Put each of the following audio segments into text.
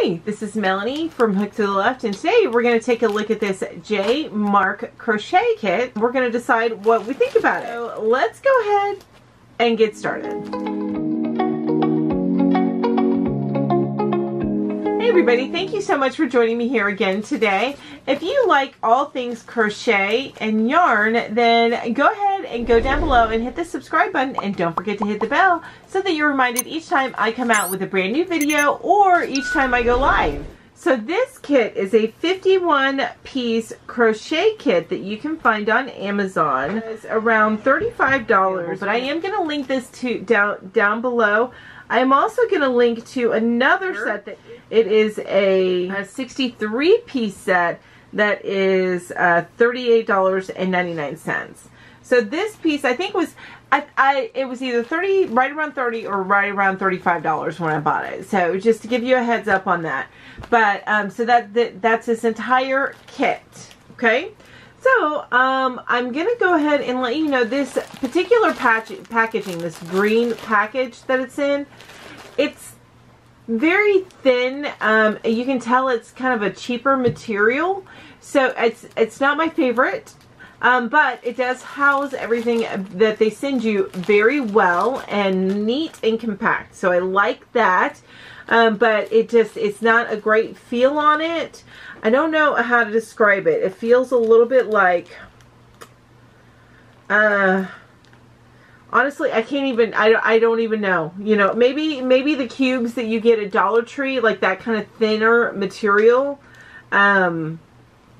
Hey, this is Melanie from Hook to the Left, and today we're going to take a look at this J Mark crochet kit. We're going to decide what we think about it. So let's go ahead and get started. Hey everybody, thank you so much for joining me here again today. If you like all things crochet and yarn, then go ahead and go down below and hit the subscribe button, and don't forget to hit the bell so that you're reminded each time I come out with a brand new video or each time I go live. So this kit is a 51-piece crochet kit that you can find on Amazon. It's around $35, but I am going to link this to down below. I am also going to link to another set that it is a 63-piece set that is $38.99. So this piece I think was it was either right around 30 or right around $35 when I bought it. So just to give you a heads up on that. But so that's this entire kit. Okay. So I'm gonna go ahead and let you know this particular packaging, this green package that it's in. It's very thin. You can tell it's kind of a cheaper material, so it's not my favorite. But it does house everything that they send you very well and neat and compact. So I like that. But it's not a great feel on it. I don't know how to describe it. It feels a little bit like, honestly, I can't even, I don't even know. You know, maybe the cubes that you get at Dollar Tree, like that kind of thinner material.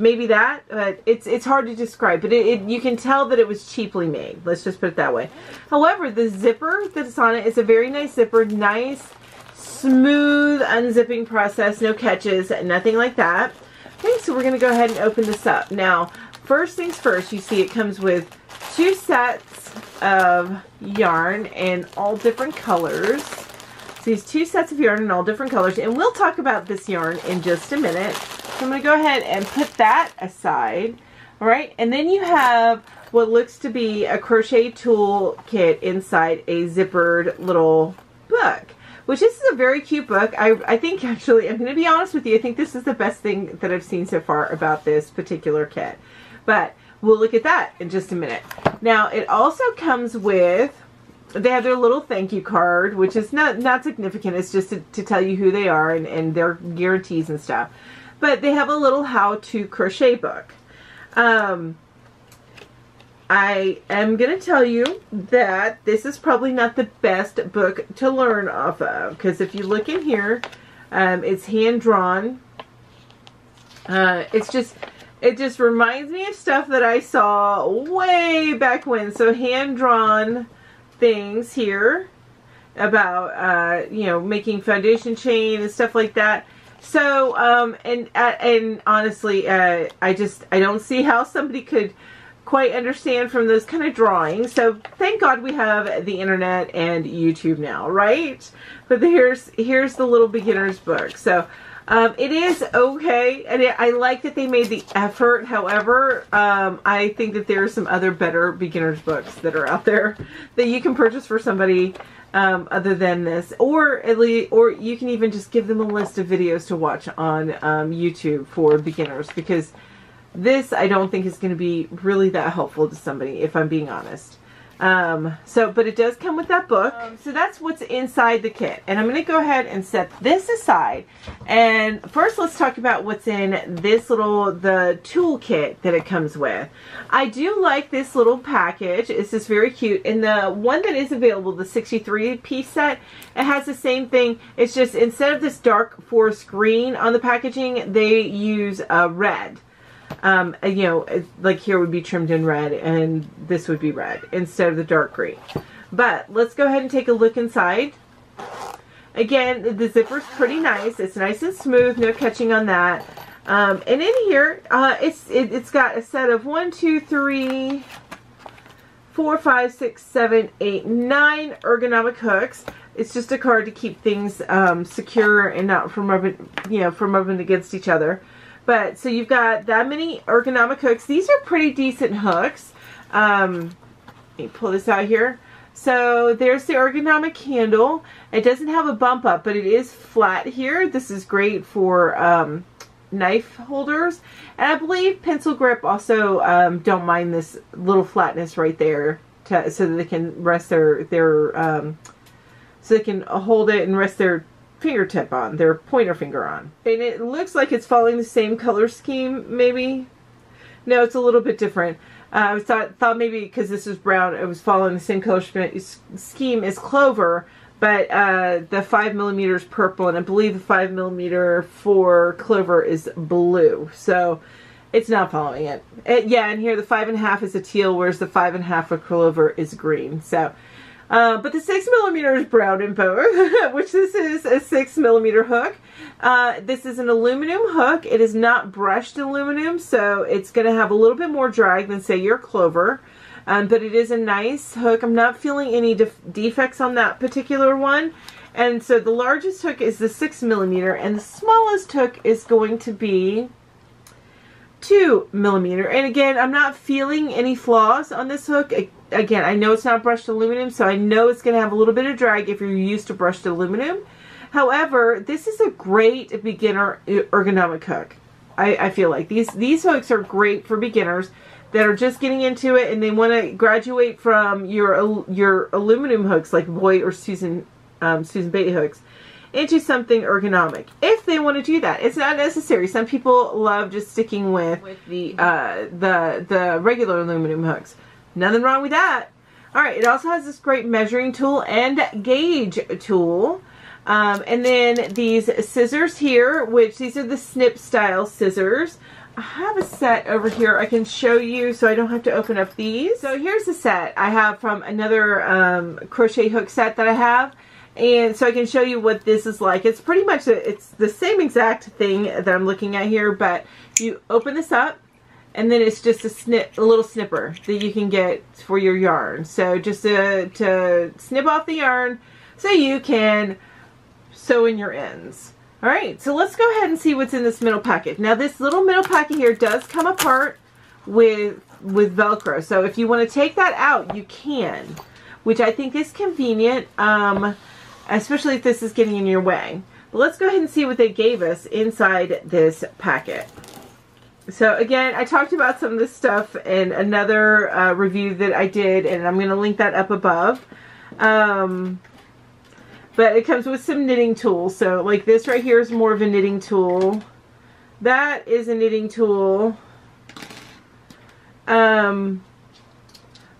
Maybe that, but it's hard to describe. But you can tell that it was cheaply made. Let's just put it that way. However, the zipper that's on it is a very nice zipper. Nice, smooth unzipping process. No catches, nothing like that. Okay, so we're going to go ahead and open this up. Now, first things first, you see it comes with 2 sets of yarn in all different colors. So these 2 sets of yarn in all different colors, and we'll talk about this yarn in just a minute. So I'm going to go ahead and put that aside. All right, and then you have what looks to be a crochet tool kit inside a zippered little book, which this is a very cute book. I think, actually, I'm going to be honest with you, I think this is the best thing that I've seen so far about this particular kit. But we'll look at that in just a minute. Now, it also comes with, they have their little thank you card, which is not significant. It's just to tell you who they are and their guarantees and stuff. But they have a little how-to crochet book. I am going to tell you that this is probably not the best book to learn off of, because if you look in here, it's hand-drawn. It just reminds me of stuff that I saw way back when. So hand-drawn things here about, you know, making foundation chain and stuff like that. So, and honestly, I don't see how somebody could quite understand from those kind of drawings. So thank God we have the internet and YouTube now, right? But here's the little beginner's book. So it is okay, and I like that they made the effort. However, I think that there are some other better beginner's books that are out there that you can purchase for somebody other than this, or you can even just give them a list of videos to watch on YouTube for beginners, because this, I don't think, is going to be really that helpful to somebody, if I'm being honest. But it does come with that book. So that's what's inside the kit. And I'm going to go ahead and set this aside. And first, let's talk about what's in this the tool kit that it comes with. I do like this little package. It's just very cute. And the one that is available, the 63-piece set, it has the same thing. It's just, instead of this dark forest green on the packaging, they use red. You know, like here would be trimmed in red, and this would be red instead of the dark green. But let's go ahead and take a look inside. Again, the zipper's pretty nice. It's nice and smooth, no catching on that. And in here, it's got a set of 1, 2, 3, 4, 5, 6, 7, 8, 9 ergonomic hooks. It's just a card to keep things secure and not from rubbing against each other. But, so you've got that many ergonomic hooks. These are pretty decent hooks. Let me pull this out here. So there's the ergonomic handle. It doesn't have a bump up, but it is flat here. This is great for knife holders. And I believe pencil grip also don't mind this little flatness right there so that they can rest their so they can hold it and rest their fingertip on, their pointer finger on. And it looks like it's following the same color scheme, maybe. No, it's a little bit different. I thought maybe because this is brown, it was following the same color scheme as Clover, but the 5mm is purple, and I believe the 5mm for Clover is blue, so it's not following it. Yeah, and here the 5.5 is a teal, whereas the 5.5 for Clover is green. So, but the 6mm is brown in both, which this is a 6mm hook. This is an aluminum hook. It is not brushed aluminum, so it's going to have a little bit more drag than, say, your Clover. But it is a nice hook. I'm not feeling any defects on that particular one. And so the largest hook is the 6mm, and the smallest hook is going to be 2mm. And again, I'm not feeling any flaws on this hook. Again, I know it's not brushed aluminum, so I know it's going to have a little bit of drag if you're used to brushed aluminum. However, this is a great beginner ergonomic hook. I feel like these hooks are great for beginners that are just getting into it and they want to graduate from your aluminum hooks like Boy or Susan Bate hooks into something ergonomic. If they want to do that, it's not necessary. Some people love just sticking with the regular aluminum hooks. Nothing wrong with that. All right, it also has this great measuring tool and gauge tool. And then these scissors here, which these are the snip style scissors. I have a set over here I can show you so I don't have to open up these. So here's the set I have from another crochet hook set that I have. And so I can show you what this is like. It's pretty much, it's the same exact thing that I'm looking at here, but you open this up and then it's just a little snipper that you can get for your yarn. So just to snip off the yarn so you can sew in your ends. All right, so let's go ahead and see what's in this middle packet. Now this little middle packet here does come apart with Velcro. So if you want to take that out, you can, which I think is convenient, especially if this is getting in your way. But let's go ahead and see what they gave us inside this packet. So again, I talked about some of this stuff in another review that I did, and I'm going to link that up above. But it comes with some knitting tools. So like this right here is more of a knitting tool. That is a knitting tool.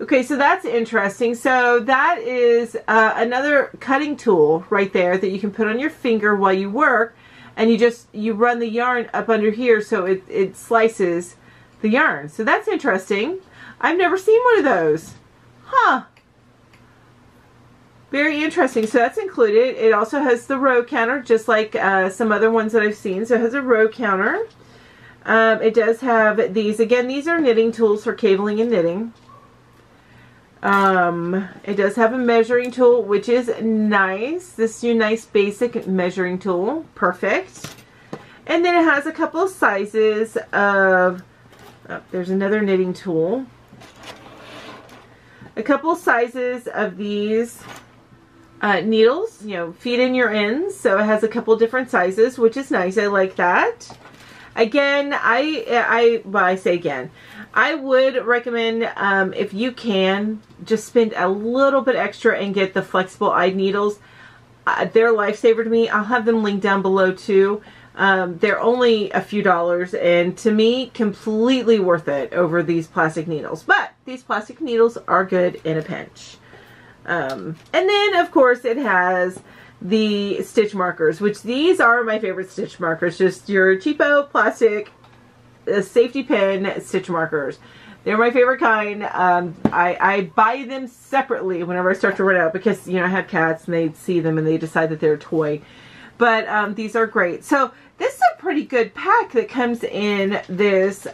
Okay, so that's interesting. So that is another cutting tool right there that you can put on your finger while you work. And you run the yarn up under here so it slices the yarn. So that's interesting. I've never seen one of those. Huh. Very interesting. So that's included. It also has the row counter, just like some other ones that I've seen. So it has a row counter. It does have these. Again, these are knitting tools for cabling and knitting. It does have a measuring tool, which is nice. This is your nice basic measuring tool. Perfect. And then it has a couple of sizes of, there's another knitting tool. A couple of sizes of these needles, feed in your ends. So it has a couple different sizes, which is nice. I like that. Again, I say again, I would recommend, if you can, just spend a little bit extra and get the flexible eyed needles. They're a lifesaver to me. I'll have them linked down below too. They're only a few dollars, and to me, completely worth it over these plastic needles. But these plastic needles are good in a pinch. And then, of course, it has the stitch markers, which these are my favorite stitch markers. Just your cheapo plastic safety pin stitch markers. They're my favorite kind. I buy them separately whenever I start to run out because, I have cats and they see them and they decide that they're a toy. But these are great. So this is a pretty good pack that comes in this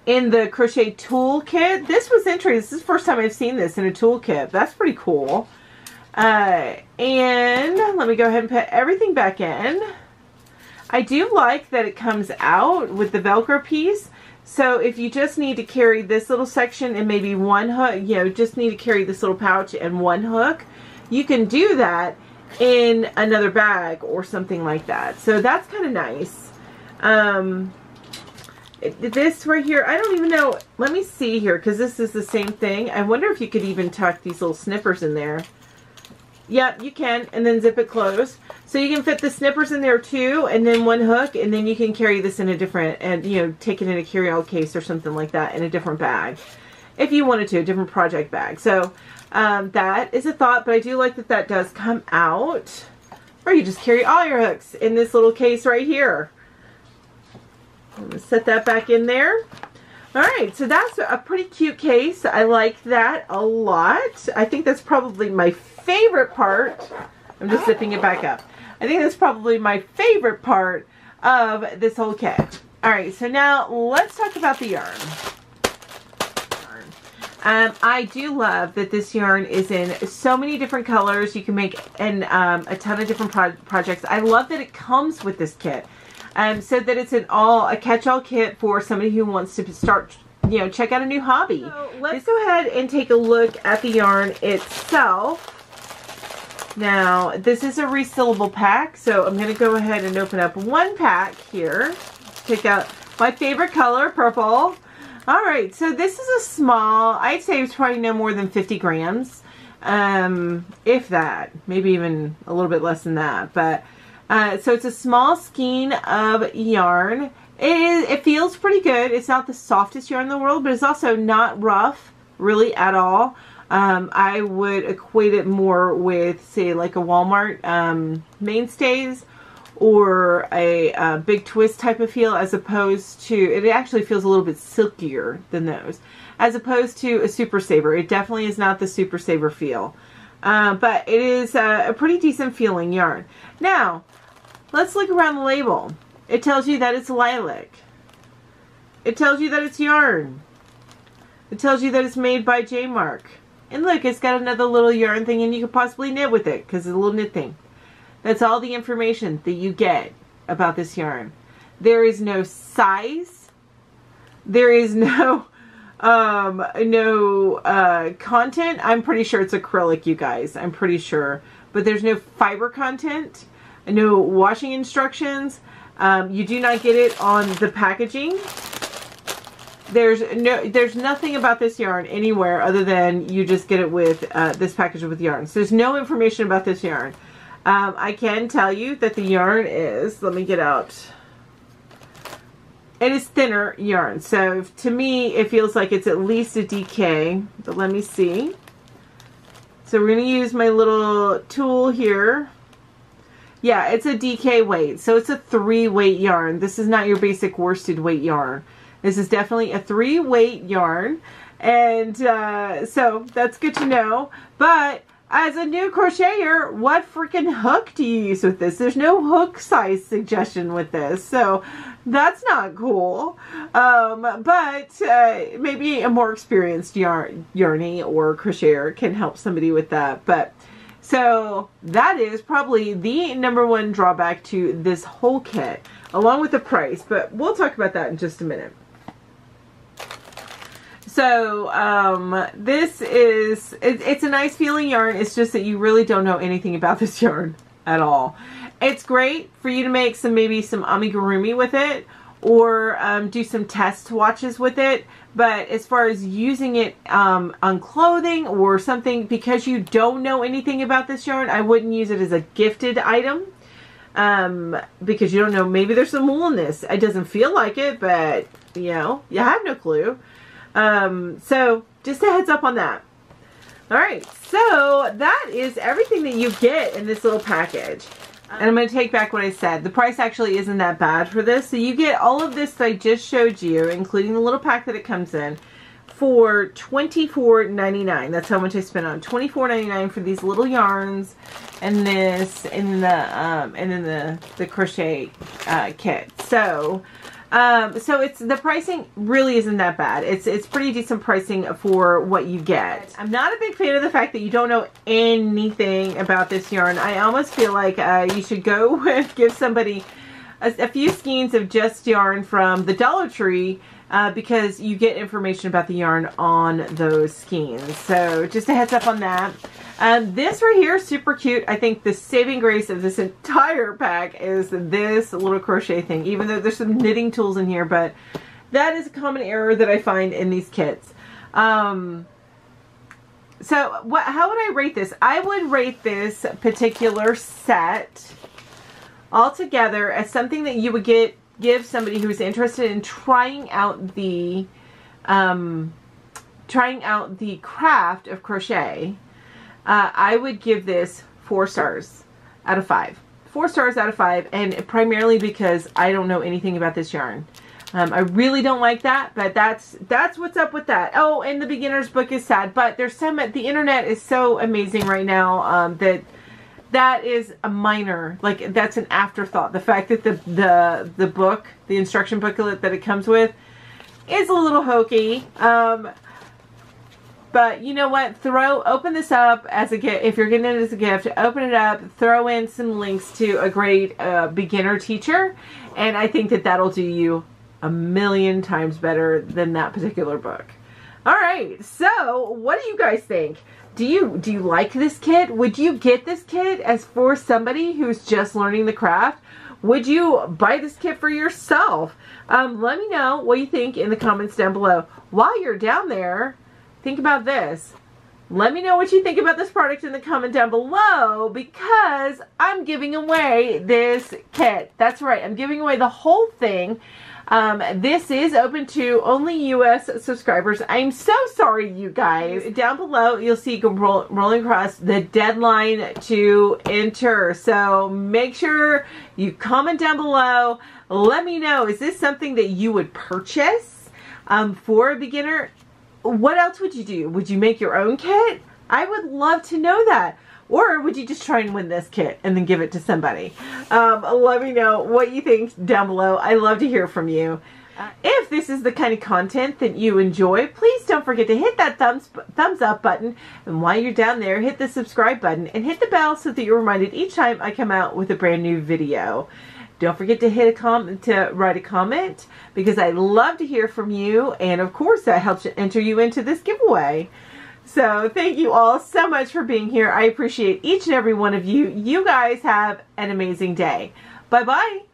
in the Crochet Tool Kit. This was interesting. This is the first time I've seen this in a tool kit. That's pretty cool. And let me go ahead and put everything back in. I do like that it comes out with the Velcro piece. So if you just need to carry this little section and maybe one hook, you know, just need to carry this little pouch and one hook, you can do that in another bag or something like that. So that's kind of nice. This right here, I don't even know. Let me see here, because this is the same thing. I wonder if you could even tuck these little snippers in there. Yep, you can, and then zip it closed. So you can fit the snippers in there too, and then one hook, and then you can carry this in a different, and you know, take it in a carry-all case or something like that in a different bag. If you wanted to, a different project bag. So that is a thought, but I do like that that does come out. Or you just carry all your hooks in this little case right here. I'm going to set that back in there. Alright, so that's a pretty cute case. I like that a lot. I think that's probably my favorite part. I'm just zipping it back up. I think that's probably my favorite part of this whole kit. Alright, so now let's talk about the yarn. I do love that this yarn is in so many different colors. You can make a ton of different projects. I love that it comes with this kit. So that it's a catch-all kit for somebody who wants to start, you know, check out a new hobby. So let's go ahead and take a look at the yarn itself. Now, this is a resealable pack, so I'm going to go ahead and open up one pack here. Take out my favorite color, purple. Alright, so this is a small, I'd say it's probably no more than 50 grams. If that, maybe even a little bit less than that, but so it's a small skein of yarn. It feels pretty good. It's not the softest yarn in the world, but it's also not rough really at all. I would equate it more with, say, like a Walmart Mainstays or a Big Twist type of feel, as opposed to, it actually feels a little bit silkier than those, as opposed to a Super Saver. It definitely is not the Super Saver feel, but it is a pretty decent feeling yarn. Now, let's look around the label. It tells you that it's lilac. It tells you that it's yarn. It tells you that it's made by J Mark. And look, it's got another little yarn thing, and you could possibly knit with it because it's a little knit thing. That's all the information that you get about this yarn. There is no size. There is no content. I'm pretty sure it's acrylic, you guys. I'm pretty sure. But there's no fiber content. No washing instructions. You do not get it on the packaging. There's nothing about this yarn anywhere other than you just get it with this package with yarn. So there's no information about this yarn. I can tell you that the yarn is, let me get out. It is thinner yarn. So to me, it feels like it's at least a DK. But let me see. So we're going to use my little tool here. Yeah, it's a DK weight. So it's a 3 weight yarn. This is not your basic worsted weight yarn. This is definitely a 3 weight yarn. And so that's good to know. But as a new crocheter, what freaking hook do you use with this? There's no hook size suggestion with this. So that's not cool. But maybe a more experienced yarny or crocheter can help somebody with that. But so that is probably the #1 drawback to this whole kit, along with the price, but we'll talk about that in just a minute. So this is, it's a nice feeling yarn. It's just that you really don't know anything about this yarn at all. It's great for you to make maybe some amigurumi with it, or do some test swatches with it. But as far as using it on clothing or something, because you don't know anything about this yarn, I wouldn't use it as a gifted item. Because you don't know, maybe there's some wool in this. It doesn't feel like it, but you know, you have no clue. So just a heads up on that. Alright, so that is everything that you get in this little package. And I'm going to take back what I said. The price actually isn't that bad for this. So you get all of this that I just showed you, including the little pack that it comes in, for $24.99. That's how much I spent on $24.99 for these little yarns and this, and then the crochet kit. So it's, the pricing really isn't that bad. It's pretty decent pricing for what you get. I'm not a big fan of the fact that you don't know anything about this yarn. I almost feel like you should go and give somebody a few skeins of just yarn from the Dollar Tree because you get information about the yarn on those skeins. So just a heads up on that. This right here is super cute. I think the saving grace of this entire pack is this little crochet thing, even though there's some knitting tools in here, but that is a common error that I find in these kits. So how would I rate this? I would rate this particular set altogether as something that you would give somebody who's interested in trying out the craft of crochet. I would give this 4 stars out of 5. 4 stars out of 5, and primarily because I don't know anything about this yarn. I really don't like that, but that's what's up with that. Oh, and the beginner's book is sad, but there's some, the internet is so amazing right now that is a minor, like that's an afterthought. The fact that the book, the instruction booklet that it comes with is a little hokey. But you know what? Open this up as a gift. If you're getting it as a gift, open it up, throw in some links to a great beginner teacher, and I think that that'll do you a million times better than that particular book. All right, so what do you guys think? Do you like this kit? Would you get this kit as for somebody who's just learning the craft? Would you buy this kit for yourself? Let me know what you think in the comments down below. While you're down there, think about this. Let me know what you think about this product in the comment down below, because I'm giving away this kit. That's right, I'm giving away the whole thing. This is open to only US subscribers. I'm so sorry, you guys. Down below, you'll see rolling across the deadline to enter. So make sure you comment down below. Let me know, is this something that you would purchase for a beginner? What else would you do? Would you make your own kit? I would love to know that. Or would you just try and win this kit and then give it to somebody? Let me know what you think down below. I love to hear from you. If this is the kind of content that you enjoy, please don't forget to hit that thumbs up button. And while you're down there, hit the subscribe button and hit the bell so that you're reminded each time I come out with a brand new video. Don't forget to write a comment, because I love to hear from you, and of course that helps enter you into this giveaway. So thank you all so much for being here. I appreciate each and every one of you. You guys have an amazing day. Bye-bye.